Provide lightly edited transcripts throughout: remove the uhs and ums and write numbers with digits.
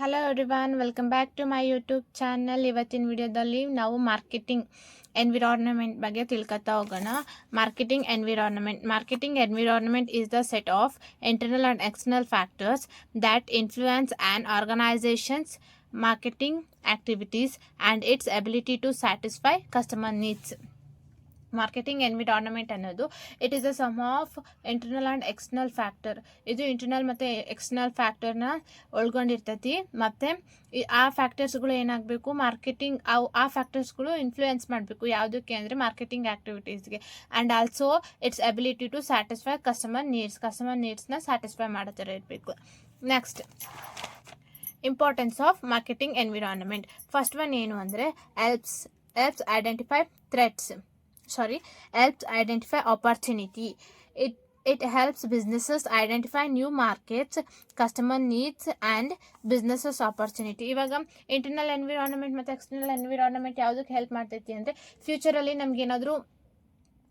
Hello everyone, welcome back to my YouTube channel. ಇವತ್ತಿನ ವಿಡಿಯೋದಲ್ಲಿ ನಾವು ಮಾರ್ಕೆಟಿಂಗ್ ಎನ್ವಿರಾನ್ಮೆಂಟ್ ಬಗ್ಗೆ ತಿಳ್ಕೊತಾ ಹೋಗೋಣ. Marketing environment is the set of internal and external factors that influence an organisation's marketing activities and its ability to satisfy customer needs. Marketing environment ಅನ್ನೋದು it is a sum of internal and external factor. ಇದು internal ಮತ್ತು external ಫ್ಯಾಕ್ಟರ್ನ ಒಳಗೊಂಡಿರ್ತೈತಿ. ಮತ್ತು ಆ ಫ್ಯಾಕ್ಟರ್ಸ್ಗಳು ಏನಾಗಬೇಕು, marketing ಆ ಫ್ಯಾಕ್ಟರ್ಸ್ಗಳು influence ಮಾಡಬೇಕು. ಯಾವುದಕ್ಕೆ ಅಂದರೆ ಮಾರ್ಕೆಟಿಂಗ್ ಆ್ಯಕ್ಟಿವಿಟೀಸ್ಗೆ. And also its ability to satisfy customer ನೀಡ್ಸ್ನ ಸ್ಯಾಟಿಸ್ಫೈ ಮಾಡೋ ಥರ ಇರಬೇಕು. Next, importance of marketing environment. First one ಏನು ಅಂದರೆ helps identify opportunity. It helps businesses identify new markets, customer needs and businesses opportunity. ಇವಾಗ ಇಂಟರ್ನಲ್ ಎನ್ವಿರಾನ್ಮೆಂಟ್ ಮತ್ತು external environment ಯಾವುದಕ್ಕೆ help ಮಾಡ್ತೈತಿ ಅಂದರೆ, ಫ್ಯೂಚರಲ್ಲಿ ನಮ್ಗೆ ಏನಾದರೂ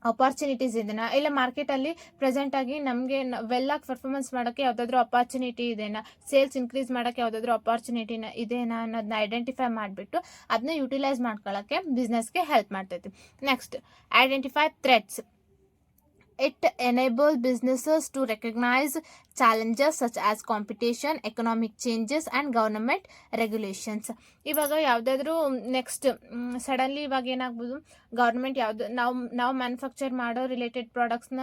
ಅಪಾರ್ಚುನಿಟೀಸ್ ಇದೆನಾ, ಇಲ್ಲ ಮಾರ್ಕೆಟಲ್ಲಿ ಪ್ರೆಸೆಂಟಾಗಿ ನಮಗೆ ವೆಲ್ಲಾಗಿ ಪರ್ಫಾರ್ಮೆನ್ಸ್ ಮಾಡೋಕ್ಕೆ ಯಾವುದಾದ್ರೂ ಅಪಾರ್ಚುನಿಟಿ ಇದೆನಾ, ಸೇಲ್ಸ್ ಇನ್ಕ್ರೀಸ್ ಮಾಡೋಕ್ಕೆ ಯಾವುದಾದ್ರೂ ಅಪಾರ್ಚುನಿಟಿನ ಇದೆನಾ ಅನ್ನೋದನ್ನ ಐಡೆಂಟಿಫೈ ಮಾಡಿಬಿಟ್ಟು ಅದನ್ನ ಯುಟಿಲೈಸ್ ಮಾಡ್ಕೊಳ್ಳೋಕ್ಕೆ ಬಿಸ್ನೆಸ್ಗೆ ಹೆಲ್ಪ್ ಮಾಡ್ತೈತಿ. Next, identify threats. It enables businesses to recognize challenges such as competition, economic changes and government regulations. ಇವಾಗ ಯಾವುದಾದ್ರೂ ನೆಕ್ಸ್ಟ್ ಸಡನ್ಲಿ ಇವಾಗ ಏನಾಗ್ಬೋದು, ಗೌರ್ಮೆಂಟ್ ನಾವು ಮ್ಯಾನುಫ್ಯಾಕ್ಚರ್ ಮಾಡೋ ರಿಲೇಟೆಡ್ ಪ್ರಾಡಕ್ಟ್ಸ್ನ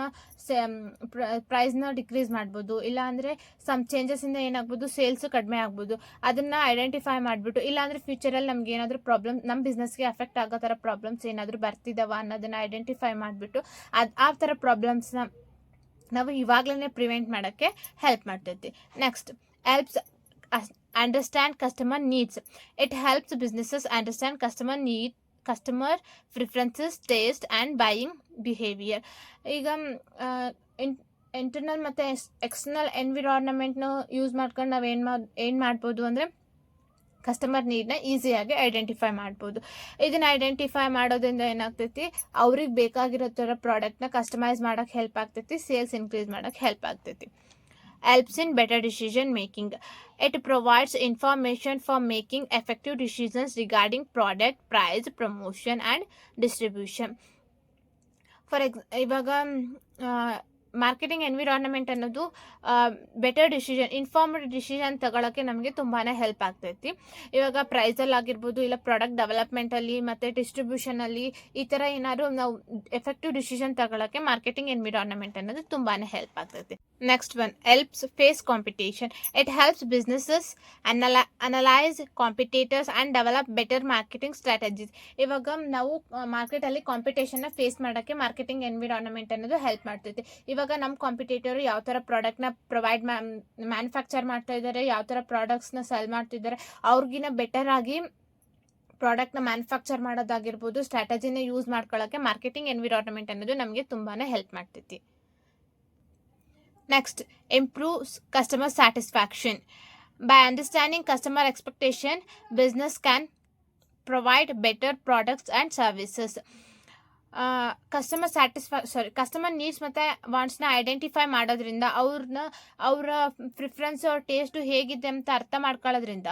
ಪ್ರೈಸ್ನ ಡಿಕ್ರೀಸ್ ಮಾಡ್ಬೋದು. ಇಲ್ಲ ಅಂದರೆ ಸಮ್ ಚೇಂಜಸ್ಸಿಂದ ಏನಾಗ್ಬೋದು, ಸೇಲ್ಸು ಕಡಿಮೆ ಆಗ್ಬೋದು. ಅದನ್ನು ಐಡೆಂಟಿಫೈ ಮಾಡಿಬಿಟ್ಟು, ಇಲ್ಲಾಂದರೆ ಫ್ಯೂಚರಲ್ಲಿ ನಮ್ಗೆ ಏನಾದರೂ ಪ್ರಾಬ್ಲಮ್, ನಮ್ಮ ಬಿಸ್ನೆಸ್ಗೆ ಅಫೆಕ್ಟ್ ಆಗೋ ಥರ ಪ್ರಾಬ್ಲಮ್ಸ್ ಏನಾದರೂ ಬರ್ತಿದ್ದಾವ ಅನ್ನೋದನ್ನು ಐಡೆಂಟಿಫೈ ಮಾಡಿಬಿಟ್ಟು ಆ ಥರ ಪ್ರಾಬ್ಲಮ್ಸ್ನ ನಾವು ಇವಾಗಲೇ ಪ್ರಿವೆಂಟ್ ಮಾಡೋಕ್ಕೆ ಹೆಲ್ಪ್ ಮಾಡ್ತೈತಿ. Next, helps understand customer needs. It helps businesses understand customer preferences, taste and buying behaviour. ಈಗ ಇಂಟರ್ನಲ್ ಮತ್ತು ಎಕ್ಸ್ಟರ್ನಲ್ ಎನ್ವಿರಾನ್ಮೆಂಟ್ನ ಯೂಸ್ ಮಾಡ್ಕೊಂಡು ನಾವು ಏನು ಮಾಡ್ಬೋದು ಅಂದರೆ, ಕಸ್ಟಮರ್ ನೀಡನ್ನ ಈಸಿಯಾಗಿ ಐಡೆಂಟಿಫೈ ಮಾಡ್ಬೋದು. ಇದನ್ನು ಐಡೆಂಟಿಫೈ ಮಾಡೋದ್ರಿಂದ ಏನಾಗ್ತೈತಿ, ಅವ್ರಿಗೆ ಬೇಕಾಗಿರೋ ಥರ ಪ್ರಾಡಕ್ಟ್ನ ಕಸ್ಟಮೈಸ್ ಮಾಡೋಕ್ಕೆ ಹೆಲ್ಪ್ ಆಗ್ತೈತಿ, ಸೇಲ್ಸ್ ಇನ್ಕ್ರೀಸ್ ಮಾಡೋಕ್ಕೆ ಹೆಲ್ಪ್ ಆಗ್ತೈತಿ. Helps in better decision making. It provides information for making effective decisions regarding product, price, promotion and distribution. ಇವಾಗ ಮಾರ್ಕೆಟಿಂಗ್ ಎನ್ವಿರಾನ್ಮೆಂಟ್ ಅನ್ನೋದು ಬೆಟರ್ ಇನ್ಫಾರ್ಮ್ಡ್ ಡಿಸಿಷನ್ ತಗೊಳ್ಳೋಕ್ಕೆ ನಮಗೆ ತುಂಬಾ ಹೆಲ್ಪ್ ಆಗ್ತೈತಿ. ಇವಾಗ ಪ್ರೈಸಲ್ಲಿ ಆಗಿರ್ಬೋದು, ಇಲ್ಲ ಪ್ರಾಡಕ್ಟ್ ಡೆವಲಪ್ಮೆಂಟಲ್ಲಿ ಮತ್ತು ಡಿಸ್ಟ್ರಿಬ್ಯೂಷನಲ್ಲಿ, ಈ ಥರ ಏನಾದ್ರು ನಾವು ಎಫೆಕ್ಟಿವ್ ಡಿಸಿಷನ್ ತಗೊಳ್ಳೋಕ್ಕೆ ಮಾರ್ಕೆಟಿಂಗ್ ಎನ್ವಿರಾನ್ಮೆಂಟ್ ಅನ್ನೋದು ತುಂಬಾ ಹೆಲ್ಪ್ ಆಗ್ತೈತಿ. Next one, helps face competition. It helps businesses analyse competitors and develop better marketing strategies. ಇವಾಗ ನಾವು ಮಾರ್ಕೆಟಲ್ಲಿ ಕಾಂಪಿಟೇಷನ್ನ ಫೇಸ್ ಮಾಡೋಕ್ಕೆ ಮಾರ್ಕೆಟಿಂಗ್ ಎನ್ವಿರಾನ್ಮೆಂಟ್ ಅನ್ನೋದು ಹೆಲ್ಪ್ ಮಾಡ್ತೈತಿ. ಇವಾಗ ನಮ್ಮ ಕಾಂಪಿಟೇಟರು ಯಾವ ಥರ ಪ್ರಾಡಕ್ಟ್ನ ಮ್ಯಾನುಫ್ಯಾಕ್ಚರ್ ಮಾಡ್ತಾ ಇದ್ದಾರೆ, ಯಾವ ಥರ ಪ್ರಾಡಕ್ಟ್ಸ್ನ ಸೆಲ್ ಮಾಡ್ತಿದ್ದಾರೆ, ಅವ್ರಿಗಿನ ಬೆಟರ್ ಆಗಿ ಪ್ರಾಡಕ್ಟ್ನ ಮ್ಯಾನುಫ್ಯಾಕ್ಚರ್ ಮಾಡೋದಾಗಿರ್ಬೋದು, ಸ್ಟ್ರಾಟಜಿನ ಯೂಸ್ ಮಾಡ್ಕೊಳ್ಳೋಕ್ಕೆ ಮಾರ್ಕೆಟಿಂಗ್ ಎನ್ವಿರಾನ್ಮೆಂಟ್ ಅನ್ನೋದು ನಮಗೆ ತುಂಬಾ ಹೆಲ್ಪ್ ಮಾಡ್ತೈತಿ. Next, improves customer satisfaction. By understanding customer expectation, business can provide better products and services. Customer needs ಮತ್ತು ವಾಂಟ್ಸ್ನ ಐಡೆಂಟಿಫೈ ಮಾಡೋದ್ರಿಂದ, ಅವರ ಪ್ರಿಫರೆನ್ಸ್ ಟೇಸ್ಟು ಹೇಗಿದೆ ಅಂತ ಅರ್ಥ ಮಾಡ್ಕೊಳ್ಳೋದ್ರಿಂದ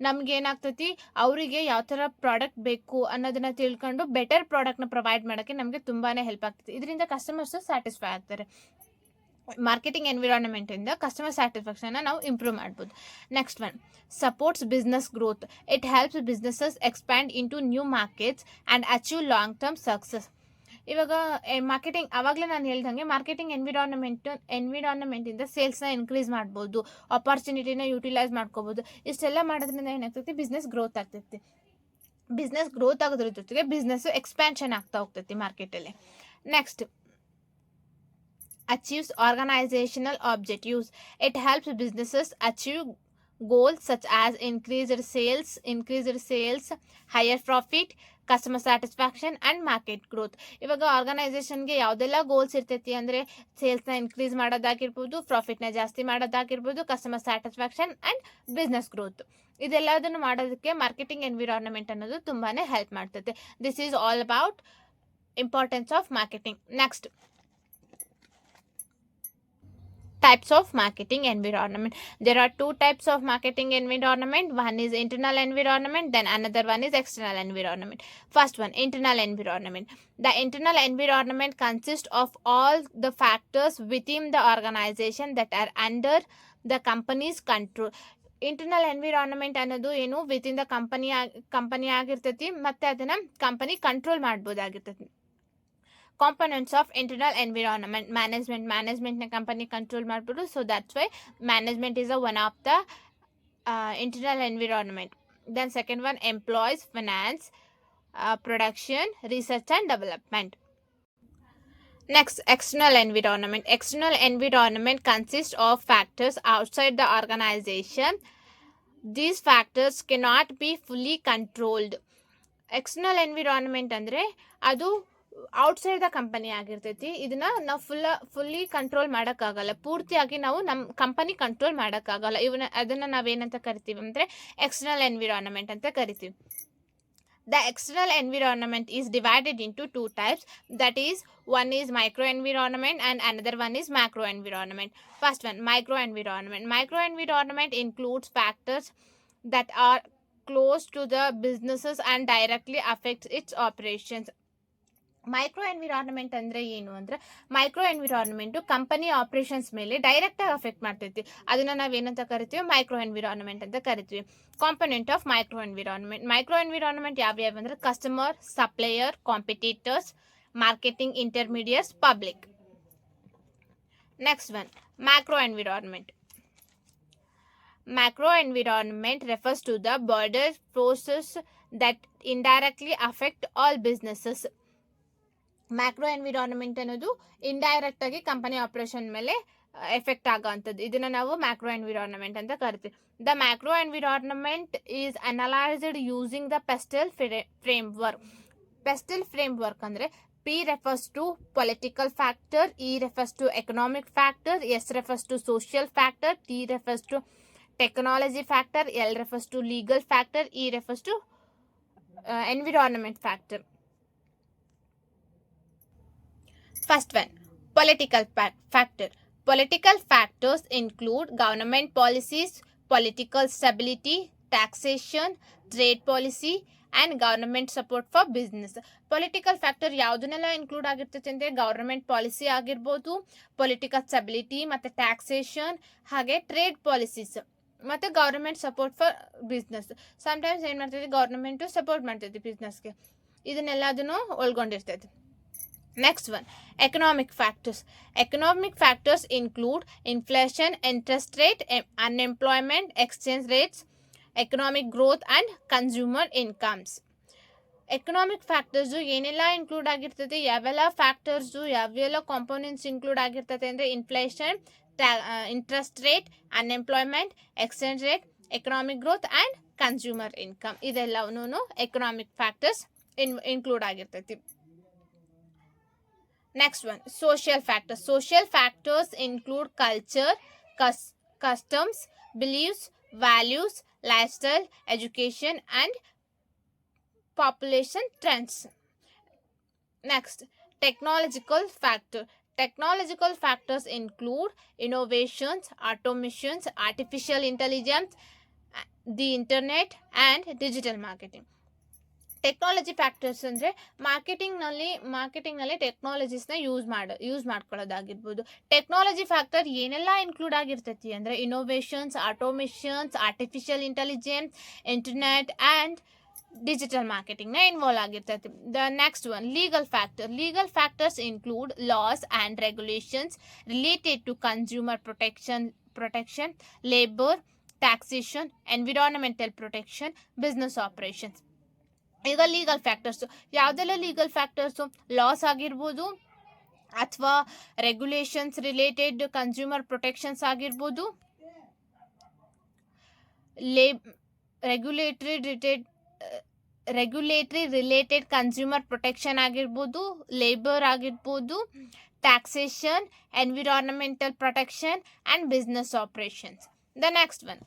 ನಮಗೇನಾಗ್ತೈತಿ, ಅವರಿಗೆ ಯಾವ ಥರ ಪ್ರಾಡಕ್ಟ್ ಬೇಕು ಅನ್ನೋದನ್ನು ತಿಳ್ಕೊಂಡು ಬೆಟರ್ ಪ್ರಾಡಕ್ಟ್ನ ಪ್ರೊವೈಡ್ ಮಾಡೋಕ್ಕೆ ನಮಗೆ ತುಂಬಾ ಹೆಲ್ಪ್ ಆಗ್ತೈತಿ. ಇದರಿಂದ ಕಸ್ಟಮರ್ಸು ಸ್ಯಾಟಿಸ್ಫೈ ಆಗ್ತಾರೆ. ಮಾರ್ಕೆಟಿಂಗ್ ಎನ್ವಿರಾನ್ಮೆಂಟಿಂದ ಕಸ್ಟಮರ್ ಸ್ಯಾಟಿಸ್ಫ್ಯಾಕ್ಷನ್ನ ನಾವು ಇಂಪ್ರೂವ್ ಮಾಡ್ಬೋದು. Next one, supports business growth. It helps businesses expand into new markets and achieve long term success. ಇವಾಗ ಮಾರ್ಕೆಟಿಂಗ್, ಆವಾಗಲೇ ನಾನು ಹೇಳ್ದಂಗೆ ಮಾರ್ಕೆಟಿಂಗ್ ಎನ್ವಿರಾನ್ಮೆಂಟಿಂದ ಸೇಲ್ಸ್ನ ಇನ್ಕ್ರೀಸ್ ಮಾಡ್ಬೋದು, ಅಪಾರ್ಚುನಿಟಿನ ಯುಟಿಲೈಸ್ ಮಾಡ್ಕೋಬೋದು. ಇಷ್ಟೆಲ್ಲ ಮಾಡೋದ್ರಿಂದ ಏನಾಗ್ತೈತಿ, ಬಿಸ್ನೆಸ್ ಗ್ರೋತ್ ಆಗ್ತೈತಿ. ಬಿಸ್ನೆಸ್ ಗ್ರೋತ್ ಆಗೋದ್ರ ಜೊತೆಗೆ ಬಿಸ್ನೆಸ್ಸು ಎಕ್ಸ್ಪ್ಯಾನ್ಷನ್ ಆಗ್ತಾ ಹೋಗ್ತೈತಿ ಮಾರ್ಕೆಟಲ್ಲಿ. Next, achieves organizational objectives. It helps businesses achieve goals such as increased sales, higher profit, customer satisfaction and market growth. ಇವಾಗ ಆರ್ಗನೈಸೇಷನ್ಗೆ ಯಾವುದೆಲ್ಲ ಗೋಲ್ಸ್ ಇರ್ತೈತಿ ಅಂದರೆ, ಸೇಲ್ಸ್ನ ಇನ್ಕ್ರೀಸ್ ಮಾಡೋದಾಗಿರ್ಬೋದು, ಪ್ರಾಫಿಟ್ನ ಜಾಸ್ತಿ ಮಾಡೋದಾಗಿರ್ಬೋದು, customer satisfaction and business growth. ಇದೆಲ್ಲದನ್ನು ಮಾಡೋದಕ್ಕೆ ಮಾರ್ಕೆಟಿಂಗ್ ಎನ್ವಿರಾನ್ಮೆಂಟ್ ಅನ್ನೋದು ತುಂಬಾ ಹೆಲ್ಪ್ ಮಾಡ್ತೈತೆ. This is all about importance of marketing. Next, types of marketing environment. There are two types of marketing environment. One is internal environment, then another one is external environment. First one, internal environment. The internal environment consists of all the factors within the organization that are under the company's control. Internal environment ಅನ್ನೋದು ಏನು, within the company ಆಗಿರ್ತೈತಿ, ಮತ್ತೆ ಅದನ್ನ company control ಮಾಡ್ಬೋದಾಗಿರ್ತೈತಿ. Components of internal environment, ಮ್ಯಾನೇಜ್ಮೆಂಟ್ನ company control ಮಾಡ್ಬೋದು. So that's why management is one of the internal environment. Then second one, employees, finance, production, research and development. Next, external environment. External environment consists of factors outside the organization. These factors cannot be fully controlled. External environment ಅಂದರೆ ಅದು outside the company ಆಗಿರ್ತೈತಿ. ಇದನ್ನ ನಾವು fully control ಮಾಡೋಕ್ಕಾಗಲ್ಲ, ಪೂರ್ತಿಯಾಗಿ ನಾವು ನಮ್ಮ company control ಮಾಡೋಕ್ಕಾಗಲ್ಲ. ಅದನ್ನು ನಾವೇನಂತ ಕರಿತೀವಿ ಅಂದರೆ ಎಕ್ಸ್ಟರ್ನಲ್ ಎನ್ವಿರಾನ್ಮೆಂಟ್ ಅಂತ ಕರಿತೀವಿ. The external environment is divided into two types, that is, one is micro environment and another one is macro environment. First one, micro environment. Micro environment includes factors that are close to the businesses and directly affects its operations. Micro environment ಅಂದರೆ ಏನು ಅಂದರೆ, micro environment company operations ಮೇಲೆ ಡೈರೆಕ್ಟಾಗಿ affect ಮಾಡ್ತೈತಿ. ಅದನ್ನು ನಾವೇನಂತ ಕರಿತೀವಿ, micro environment ಅಂತ ಕರಿತೀವಿ. Component of micro environment. Micro environment ಯಾವ್ಯಾವ ಅಂದರೆ customer, supplier, competitors, marketing intermediates, public. Next one, macro environment. Macro environment refers to the broader forces that indirectly affect all businesses. Macro environment ಅನ್ನೋದು indirect ಆಗಿ company operation ಮೇಲೆ effect ಆಗೋವಂಥದ್ದು. ಇದನ್ನು ನಾವು macro environment ಅಂತ ಕರಿತೀವಿ. The macro environment is analysed using the pastel framework. Pastel framework ಅಂದರೆ P refers to political factor, E refers to economic factor, S refers to social factor, T refers to technology factor, L refers to legal factor, E refers to environment factor. First one, political factor. Political factors include government policies, political stability, taxation, trade policy and government support for business. Political factor ಯಾವುದನ್ನೆಲ್ಲ include ಆಗಿರ್ತೈತೆ ಅಂದರೆ government policy ಆಗಿರ್ಬೋದು, political stability ಮತ್ತು taxation, ಹಾಗೆ trade policies ಮತ್ತು government support for business. Sometimes ಏನು ಮಾಡ್ತೈತಿ, government support ಮಾಡ್ತೈತಿ ಬಿಸ್ನೆಸ್ಗೆ. ಇದನ್ನೆಲ್ಲದನ್ನು ಒಳಗೊಂಡಿರ್ತೈತಿ. Next one, economic factors. Economic factors include inflation, interest rate, unemployment, exchange rates, economic growth and consumer incomes. Economic factors ಏನೆಲ್ಲ ಇನ್ಕ್ಲೂಡ್ ಆಗಿರ್ತದೆ, ಯಾವೆಲ್ಲ ಫ್ಯಾಕ್ಟರ್ಸು ಯಾವೆಲ್ಲ ಕಾಂಪೋನೆಂಟ್ಸ್ ಇನ್ಕ್ಲೂಡ್ ಆಗಿರ್ತದೆ ಅಂದರೆ inflation, interest rate, unemployment, exchange rate, economic growth and consumer income. ಇದೆಲ್ಲವೂ economic factors include ಆಗಿರ್ತೈತಿ. Next one, social factors. Social factors include culture, customs, beliefs, values, lifestyle, education and population trends. Next, technological factor. Technological factors include innovations, automations, artificial intelligence, the internet and digital marketing. Technology factors ಅಂದರೆ ಮಾರ್ಕೆಟಿಂಗ್ನಲ್ಲಿ ಟೆಕ್ನಾಲಜೀಸ್ನ use ಮಾಡ್ಕೊಳ್ಳೋದಾಗಿರ್ಬೋದು. Technology factor ಏನೆಲ್ಲ include ಆಗಿರ್ತೈತಿ ಅಂದರೆ innovations, automations, artificial intelligence, internet and digital ಮಾರ್ಕೆಟಿಂಗ್ನ involve ಆಗಿರ್ತೈತಿ. The next one, legal factor. Legal factors include laws and regulations related to consumer protection, labour, taxation, environmental protection, business operations. ಈಗ legal factors ಯಾವುದೆಲ್ಲ legal factors, laws ಆಗಿರ್ಬೋದು ಅಥವಾ regulations related consumer protections ಆಗಿರ್ಬೋದು, regulatory related consumer protection ಆಗಿರ್ಬೋದು, labour ಆಗಿರ್ಬೋದು, taxation, environmental protection and business operations. The next one,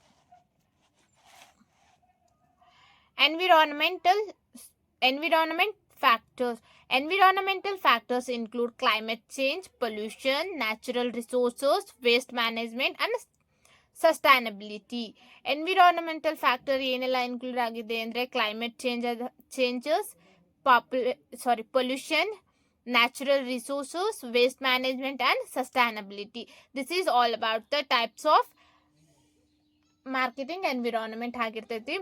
environment factors. Environmental factors include climate change, pollution, natural resources, waste management, and sustainability. Environmental factor ಏನೆಲ್ಲ include ಆಗಿದೆ ಅಂದರೆ climate changes, pollution, natural resources, waste management and sustainability. This is all about the types of marketing environment ಆಗಿರ್ತೈತಿ.